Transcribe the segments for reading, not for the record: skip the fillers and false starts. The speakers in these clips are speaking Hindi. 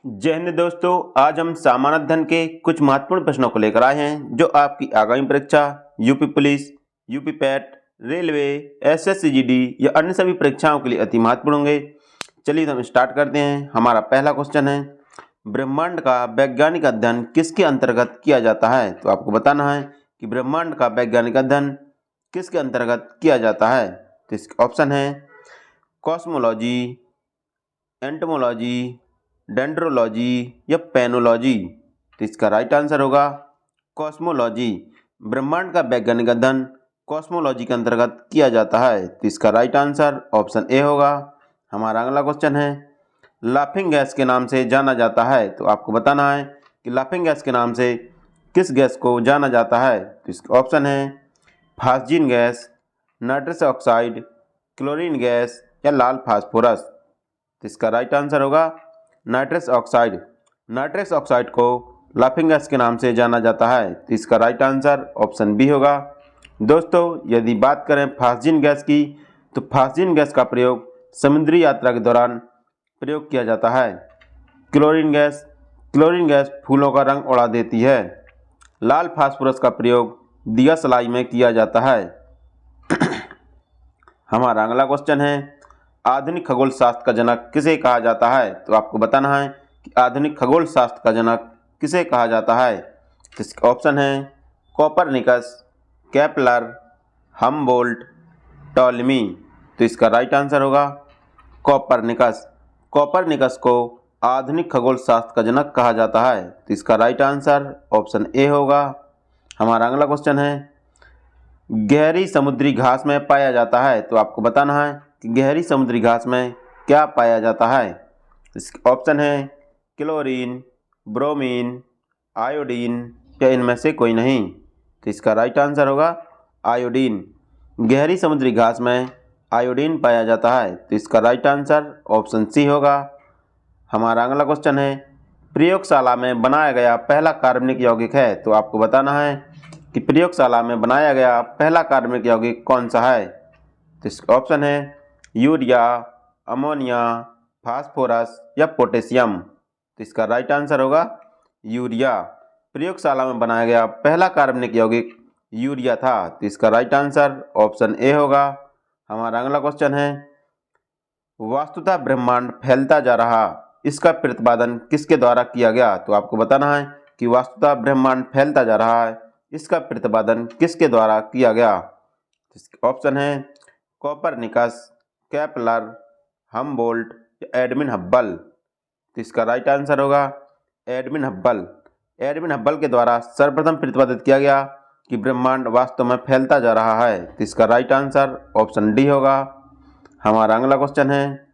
जय हिंद दोस्तों। आज हम सामान्य अध्ययन के कुछ महत्वपूर्ण प्रश्नों को लेकर आए हैं जो आपकी आगामी परीक्षा UP police, UP PET, railway, SSC GD या अन्य सभी परीक्षाओं के लिए अति महत्वपूर्ण होंगे। चलिए तो हम स्टार्ट करते हैं। हमारा पहला क्वेश्चन है, ब्रह्मांड का वैज्ञानिक अध्ययन किसके अंतर्गत किया जाता है? तो आपको बताना है कि ब्रह्मांड का वैज्ञानिक अध्ययन किसके अंतर्गत किया जाता है। तो इसके ऑप्शन है कॉस्मोलॉजी, एंटोमोलॉजी, डेंड्रोलॉजी या पेनोलॉजी। तो इसका राइट आंसर होगा कॉस्मोलॉजी। ब्रह्मांड का वैज्ञानिक अध्ययन कॉस्मोलॉजी के अंतर्गत किया जाता है। तो इसका राइट आंसर ऑप्शन ए होगा। हमारा अगला क्वेश्चन है, लाफिंग गैस के नाम से जाना जाता है। तो आपको बताना है कि लाफिंग गैस के नाम से किस गैस को जाना जाता है। तो इसका ऑप्शन है phosgene gas, nitrous oxide, chlorine gas या लाल फास्फोरस। तो इसका राइट आंसर होगा नाइट्रस ऑक्साइड। नाइट्रस ऑक्साइड को लाफिंग गैस के नाम से जाना जाता है। तो इसका राइट आंसर ऑप्शन बी होगा। दोस्तों, यदि बात करें फास्जीन गैस की, तो फास्जीन गैस का प्रयोग समुद्री यात्रा के दौरान प्रयोग किया जाता है। क्लोरीन गैस फूलों का रंग उड़ा देती है। लाल फास्फोरस का प्रयोग दिया सलाई में किया जाता है। हमारा अगला क्वेश्चन है, आधुनिक खगोल शास्त्र का जनक किसे कहा जाता है? तो आपको बताना है कि आधुनिक खगोल शास्त्र का जनक किसे कहा जाता है। तो इसके ऑप्शन है कोपरनिकस, केपलर, हम्बोल्ट, टॉलमी। तो इसका राइट आंसर होगा कोपरनिकस। कोपरनिकस को आधुनिक खगोल शास्त्र का जनक कहा जाता है। तो इसका राइट आंसर ऑप्शन ए होगा। हमारा अगला क्वेश्चन है, गहरी समुद्री घास में पाया जाता है। तो आपको बताना है कि गहरी समुद्री घास में क्या पाया जाता है। इसके ऑप्शन है क्लोरीन, ब्रोमीन, आयोडीन या इनमें से कोई नहीं। तो इसका राइट आंसर होगा आयोडीन। गहरी समुद्री घास में आयोडीन पाया जाता है। तो इसका राइट आंसर ऑप्शन सी होगा। हमारा अगला क्वेश्चन है, प्रयोगशाला में बनाया गया पहला कार्बनिक यौगिक है। तो आपको बताना है कि प्रयोगशाला में बनाया गया पहला कार्बनिक यौगिक कौन सा है। तो इसका ऑप्शन है यूरिया, अमोनिया, फास्फोरस या पोटेशियम। तो इसका राइट आंसर होगा यूरिया। प्रयोगशाला में बनाया गया पहला कार्बनिक यौगिक यूरिया था। तो इसका राइट आंसर ऑप्शन ए होगा। हमारा अगला क्वेश्चन है, वास्तुतः ब्रह्मांड फैलता जा रहा, इसका प्रतिपादन किसके द्वारा किया गया? तो आपको बताना है कि वास्तुतः ब्रह्मांड फैलता जा रहा है, इसका प्रतिपादन किसके द्वारा किया गया। ऑप्शन है कोपरनिकस, केपलर, हम्बोल्ट या एडविन हब्बल। तो इसका राइट आंसर होगा एडविन हब्बल। एडविन हब्बल के द्वारा सर्वप्रथम प्रतिपादित किया गया कि ब्रह्मांड वास्तव में फैलता जा रहा है। तो इसका राइट आंसर ऑप्शन डी होगा। हमारा अगला क्वेश्चन है,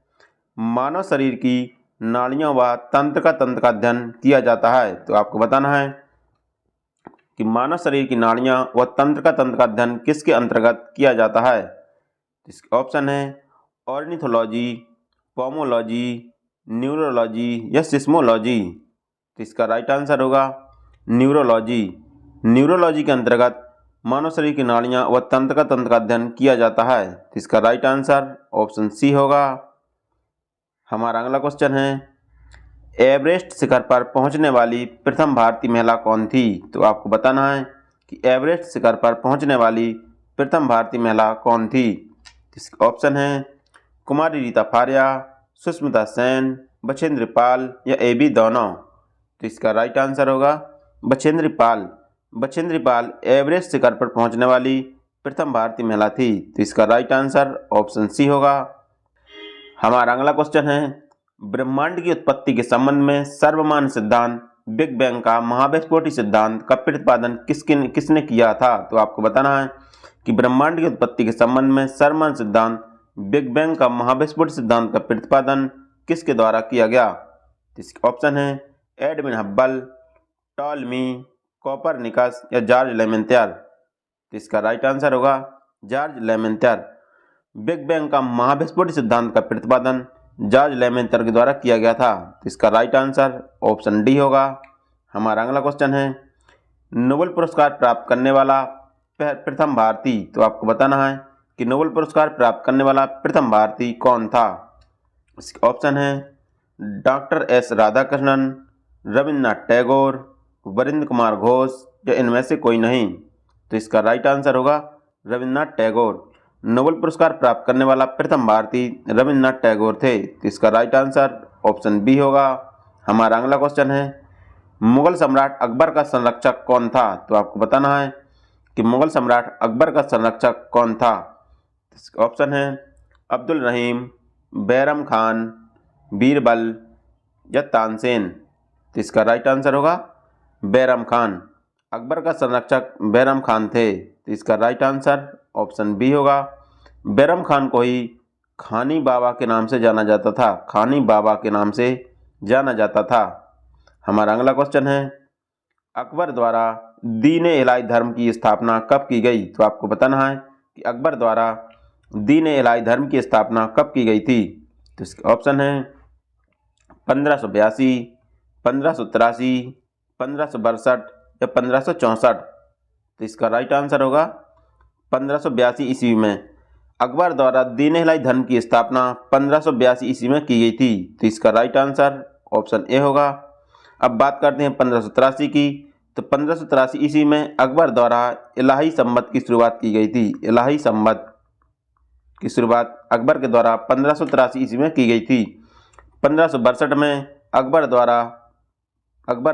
मानव शरीर की नाड़ियों व तंत्र का अध्ययन किया जाता है। तो आपको बताना है कि मानव शरीर की नाड़ियां व तंत्र का अध्ययन किसके अंतर्गत किया जाता है। इसके ऑप्शन है ऑर्निथोलॉजी, पोमोलॉजी, न्यूरोलॉजी या सिस्मोलॉजी। तो इसका राइट आंसर होगा न्यूरोलॉजी। न्यूरोलॉजी के अंतर्गत मानव शरीर की नाड़ियां व तंत्र का अध्ययन किया जाता है। तो इसका राइट आंसर ऑप्शन सी होगा। हमारा अगला क्वेश्चन है, एवरेस्ट शिखर पर पहुंचने वाली प्रथम भारतीय महिला कौन थी? तो आपको बताना है कि एवरेस्ट शिखर पर पहुंचने वाली प्रथम भारतीय महिला कौन थी। इसके ऑप्शन है कुमारी रीता फारिया, सुष्मिता सेन, बछेंद्र पाल या ए.बी. दोनों। तो इसका राइट आंसर होगा बछेंद्र पाल। बछेंद्र पाल एवरेस्ट शिखर पर पहुंचने वाली प्रथम भारतीय महिला थी। तो इसका राइट आंसर ऑप्शन सी होगा। हमारा अगला क्वेश्चन है, ब्रह्मांड की उत्पत्ति के संबंध में सर्वमान्य सिद्धांत बिग बैंग का महाविस्फोटी सिद्धांत का प्रतिपादन किसने किया था? तो आपको बताना है कि ब्रह्मांड की उत्पत्ति के संबंध में सर्वमान्य सिद्धांत बिग बैंग का महाविस्फोटी सिद्धांत का प्रतिपादन किसके द्वारा किया गया। इसके ऑप्शन है एडविन हब्बल, टॉलमी, कोपरनिकस या जॉर्ज लेमेंत्यर। तो इसका राइट आंसर होगा जॉर्ज लेमेंत्यर। बिग बैंग का महाविस्फोटी सिद्धांत का प्रतिपादन जॉर्ज लेमेंत्यर के द्वारा किया गया था। तो इसका राइट आंसर ऑप्शन डी होगा। हमारा अगला क्वेश्चन है, नोबेल पुरस्कार प्राप्त करने वाला प्रथम भारतीय। तो आपको बताना है कि नोबेल पुरस्कार प्राप्त करने वाला प्रथम भारतीय कौन था। इसके ऑप्शन है डॉक्टर एस राधाकृष्णन, रविन्द्रनाथ टैगोर, वरिंद्र कुमार घोष या इनमें से कोई नहीं? तो इसका राइट आंसर होगा रविन्द्रनाथ टैगोर। नोबेल पुरस्कार प्राप्त करने वाला प्रथम भारतीय रविन्द्रनाथ टैगोर थे। तो इसका राइट आंसर ऑप्शन बी होगा। हमारा अगला क्वेश्चन है, मुगल सम्राट अकबर का संरक्षक कौन था? तो आपको बताना है कि मुगल सम्राट अकबर का संरक्षक कौन था। ऑप्शन है अब्दुल रहीम, बैरम खान, बीरबल या तानसेन। तो इसका राइट आंसर होगा बैरम खान। अकबर का संरक्षक बैरम खान थे। तो इसका राइट आंसर ऑप्शन बी होगा। बैरम खान को ही खानी बाबा के नाम से जाना जाता था। खानी बाबा के नाम से जाना जाता था। हमारा अगला क्वेश्चन है, अकबर द्वारा दीन-ए-इलाही धर्म की स्थापना कब की गई? तो आपको बताना है कि अकबर द्वारा दीन-ए-इलाही धर्म की स्थापना कब की गई थी। तो इसके ऑप्शन है 1582, 1583, 1562 या 1564। तो इसका राइट आंसर होगा 1582 ईस्वी में। अकबर द्वारा दीन-ए-इलाही धर्म की स्थापना 1582 ईस्वी में की गई थी। तो इसका राइट आंसर ऑप्शन ए होगा। अब बात करते हैं 1583 की। तो 1583 ईस्वी में अकबर द्वारा इलाही संवत की शुरुआत की गई थी। इलाही संवत की शुरुआत अकबर के द्वारा 1583 ईस्वी में की गई थी। 1562 में अकबर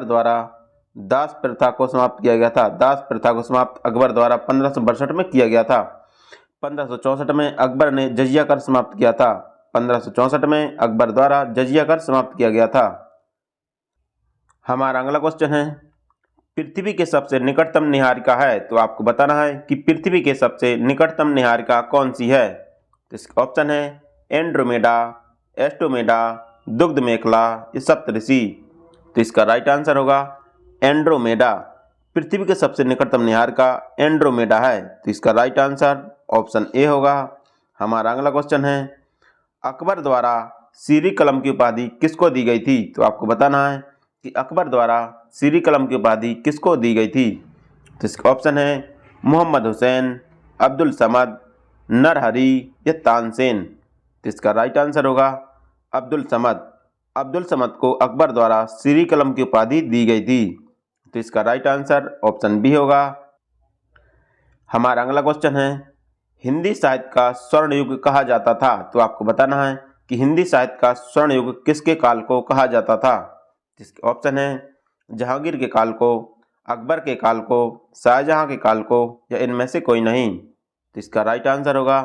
द्वारा दास प्रथा को समाप्त किया गया था। दास प्रथा को समाप्त अकबर द्वारा 1562 में किया गया था। 1564 में अकबर ने जजिया कर समाप्त किया था। 1564 में अकबर द्वारा जजिया कर समाप्त किया गया था। हमारा अगला क्वेश्चन है, पृथ्वी के सबसे निकटतम निहारिका है। तो आपको बताना है कि पृथ्वी के सबसे निकटतम निहारिका कौन सी है। तो इसका ऑप्शन है एंड्रोमेडा, एस्टोमेडा, दुग्ध मेखला या सप्तऋषि। तो इसका राइट आंसर होगा एंड्रोमेडा। पृथ्वी के सबसे निकटतम निहारिका एंड्रोमेडा है। तो इसका राइट आंसर ऑप्शन ए होगा। हमारा अगला क्वेश्चन है, अकबर द्वारा सीरी कलम की उपाधि किसको दी गई थी। तो आपको बताना है कि अकबर द्वारा सीरी कलम की उपाधि किसको दी गई थी। तो इसका ऑप्शन है मोहम्मद हुसैन, अब्दुल समद, नरहरी या तानसेन। तो इसका राइट आंसर होगा अब्दुल समद। अब्दुल समद को अकबर द्वारा सीरी कलम की उपाधि दी गई थी। तो इसका राइट आंसर ऑप्शन बी होगा। हमारा अगला क्वेश्चन है, हिंदी साहित्य का स्वर्ण युग कहा जाता था। तो आपको बताना है कि हिंदी साहित्य का स्वर्ण युग किसके काल को कहा जाता था। इसके ऑप्शन है जहांगीर के काल को, अकबर के काल को, शाहजहां के काल को या इनमें से कोई नहीं। तो इसका राइट आंसर होगा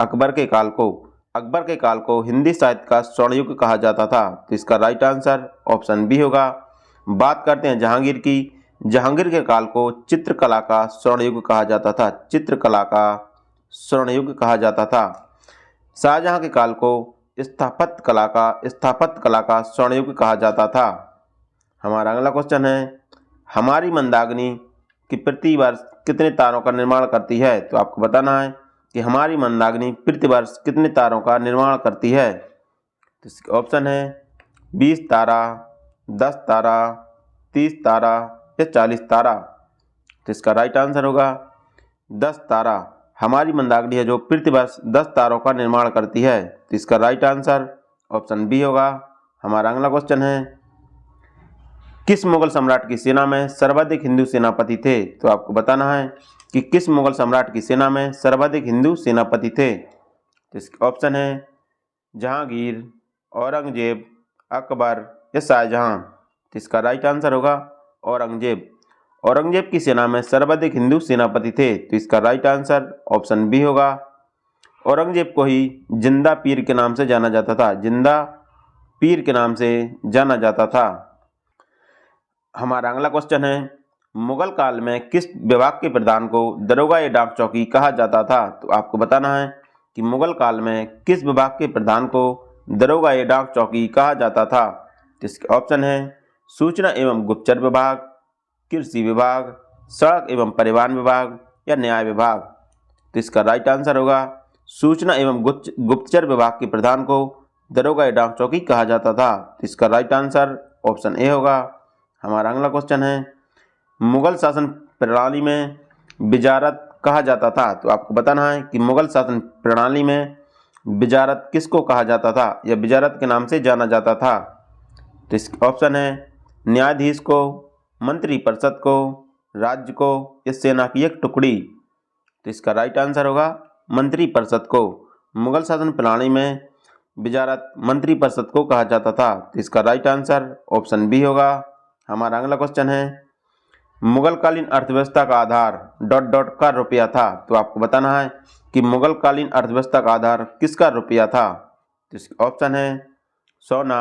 अकबर के काल को। अकबर के काल को हिंदी साहित्य का स्वर्ण युग कहा जाता था। तो इसका राइट आंसर ऑप्शन बी होगा। बात करते हैं जहांगीर की। जहांगीर के काल को चित्रकला का स्वर्ण युग कहा जाता था। चित्रकला का स्वर्ण युग कहा जाता था। शाहजहां के काल को स्थापत्य कला का स्वर्ण युग कहा जाता था। हमारा अगला क्वेश्चन है, हमारी मंदाकिनी कि प्रति वर्ष कितने तारों का निर्माण करती है। तो आपको बताना है कि हमारी मंदाकिनी प्रति वर्ष कितने तारों का निर्माण करती है। तो इसके ऑप्शन है 20 तारा, 10 तारा, 30 तारा या 40 तारा। तो इसका राइट आंसर होगा 10 तारा। हमारी मंदाकिनी है जो प्रति वर्ष 10 तारों का निर्माण करती है। तो इसका राइट आंसर ऑप्शन बी होगा। हमारा अगला क्वेश्चन है, किस मुगल सम्राट की सेना में सर्वाधिक हिंदू सेनापति थे। तो आपको बताना है कि किस मुगल सम्राट की सेना में सर्वाधिक हिंदू सेनापति थे। तो इसके ऑप्शन है जहांगीर, औरंगजेब, अकबर या शाहजहां। तो इसका राइट आंसर होगा औरंगजेब। औरंगजेब की सेना में सर्वाधिक हिंदू सेनापति थे। तो इसका राइट आंसर ऑप्शन बी होगा। औरंगजेब को ही जिंदा पीर के नाम से जाना जाता था। जिंदा पीर के नाम से जाना जाता था। हमारा अगला क्वेश्चन है, मुगल काल में किस विभाग के प्रधान को दरोगा या डाक चौकी कहा जाता था। तो आपको बताना है कि मुगल काल में किस विभाग के प्रधान को दरोगा या डाक चौकी कहा जाता था। तो इसके ऑप्शन है सूचना एवं गुप्तचर विभाग, कृषि विभाग, सड़क एवं परिवहन विभाग या न्याय विभाग। तो इसका राइट आंसर होगा सूचना एवं गुप्तचर विभाग के प्रधान को दरोगा या डाक चौकी कहा जाता था। तो इसका राइट आंसर ऑप्शन ए होगा। हमारा अगला क्वेश्चन है, मुगल शासन प्रणाली में विजारत कहा जाता था। तो आपको बताना है कि मुगल शासन प्रणाली में विजारत किसको कहा जाता था या विजारत के नाम से जाना जाता था। तो इसका ऑप्शन है न्यायाधीश को, मंत्रिपरिषद को, राज्य को या सेना की एक टुकड़ी। तो इसका राइट आंसर होगा मंत्रिपरिषद को। मुगल शासन प्रणाली में वजारत मंत्रिपरिषद को कहा जाता था। तो इसका राइट आंसर ऑप्शन बी होगा। हमारा अगला क्वेश्चन है मुगलकालीन अर्थव्यवस्था का आधार डॉट डॉट का रुपया था। तो आपको बताना है कि मुगलकालीन अर्थव्यवस्था का आधार किसका रुपया था। तो इसका ऑप्शन है सोना,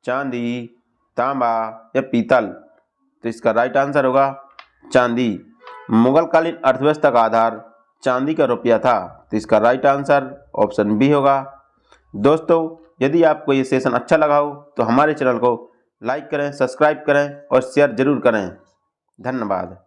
चांदी, तांबा या पीतल। तो इसका राइट आंसर होगा चांदी। मुगलकालीन अर्थव्यवस्था का आधार चांदी का रुपया था। तो इसका राइट आंसर ऑप्शन बी होगा। दोस्तों, यदि आपको ये सेशन अच्छा लगा हो तो हमारे चैनल को लाइक करें, सब्सक्राइब करें और शेयर जरूर करें। धन्यवाद।